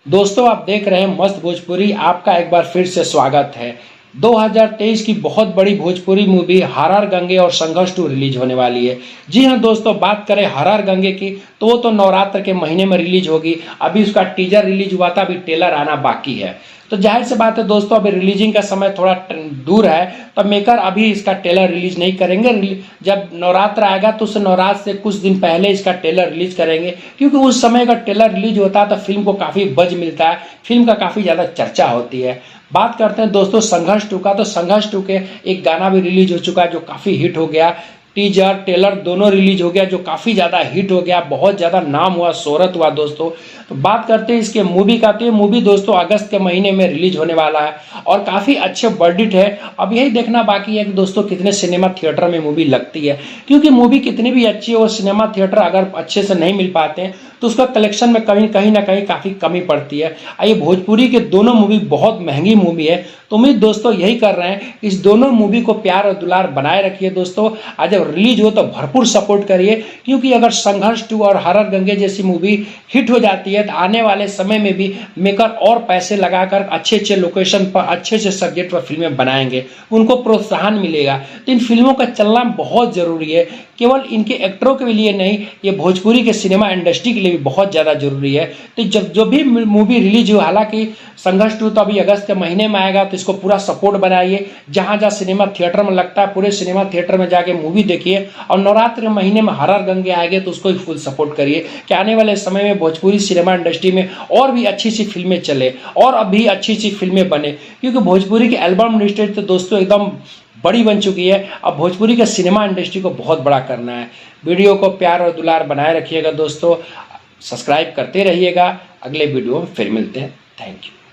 दोस्तों आप देख रहे हैं मस्त भोजपुरी। आपका एक बार फिर से स्वागत है। 2023 की बहुत बड़ी भोजपुरी मूवी हर गंगे और संघर्ष 2 रिलीज होने वाली है। जी हाँ दोस्तों, बात करें हर गंगे की तो वो तो नवरात्र के महीने में रिलीज होगी। अभी उसका टीजर रिलीज हुआ था, अभी ट्रेलर आना बाकी है। तो जाहिर सी बात है दोस्तों, अभी रिलीजिंग का समय थोड़ा दूर है, तो मेकर अभी इसका ट्रेलर रिलीज नहीं करेंगे। जब नवरात्र आएगा तो उस नवरात्र से कुछ दिन पहले इसका ट्रेलर रिलीज करेंगे, क्योंकि उस समय का ट्रेलर रिलीज होता है तो फिल्म को काफ़ी बज मिलता है, फिल्म का काफ़ी ज़्यादा चर्चा होती है। बात करते हैं दोस्तों संघर्ष 2 का, तो संघर्ष 2 के एक गाना भी रिलीज हो चुका है जो काफ़ी हिट हो गया। टीजर ट्रेलर दोनों रिलीज हो गया जो काफ़ी ज़्यादा हिट हो गया, बहुत ज़्यादा नाम हुआ, शोहरत हुआ दोस्तों। तो बात करते हैं इसके मूवी का, तो ये मूवी दोस्तों अगस्त के महीने में रिलीज होने वाला है और काफ़ी अच्छे वर्डिट है। अब यही देखना बाकी है कि दोस्तों कितने सिनेमा थिएटर में मूवी लगती है, क्योंकि मूवी कितनी भी अच्छी हो, सिनेमा थिएटर अगर अच्छे से नहीं मिल पाते हैं तो उसका कलेक्शन में कहीं ना कहीं काफ़ी कमी पड़ती है। ये भोजपुरी के दोनों मूवी बहुत महंगी मूवी है, तो उम्मीद दोस्तों यही कर रहे हैं, इस दोनों मूवी को प्यार और दुलार बनाए रखिए दोस्तों। आज जब रिलीज हो तो भरपूर सपोर्ट करिए, क्योंकि अगर संघर्ष 2 और हर गंगे जैसी मूवी हिट हो जाती है तो आने वाले समय में भी मेकर और पैसे लगाकर अच्छे अच्छे लोकेशन पर अच्छे अच्छे सब्जेक्ट पर फिल्में बनाएंगे, उनको प्रोत्साहन मिलेगा। तो इन फिल्मों का चलना बहुत जरूरी है, केवल इनके एक्टरों के लिए नहीं, ये भोजपुरी के सिनेमा इंडस्ट्री के लिए भी बहुत ज़्यादा जरूरी है। तो जब जो भी मूवी रिलीज हो, हालांकि संघर्ष 2 तो अभी अगस्त के महीने में आएगा, तो इसको पूरा सपोर्ट बनाइए। जहाँ जहाँ सिनेमा थिएटर में लगता है पूरे सिनेमा थिएटर में जाके मूवी देखिए, और नवरात्र के महीने में हर गंगे आएंगे तो उसको ही फुल सपोर्ट करिए कि आने वाले समय में भोजपुरी सिनेमा इंडस्ट्री में और भी अच्छी सी फिल्में चले और अभी अच्छी अच्छी फिल्में बने, क्योंकि भोजपुरी की एल्बम इंडस्ट्री तो दोस्तों एकदम बड़ी बन चुकी है। अब भोजपुरी के सिनेमा इंडस्ट्री को बहुत बड़ा करना है। वीडियो को प्यार और दुलार बनाए रखिएगा दोस्तों, सब्सक्राइब करते रहिएगा। अगले वीडियो में फिर मिलते हैं। Thank you.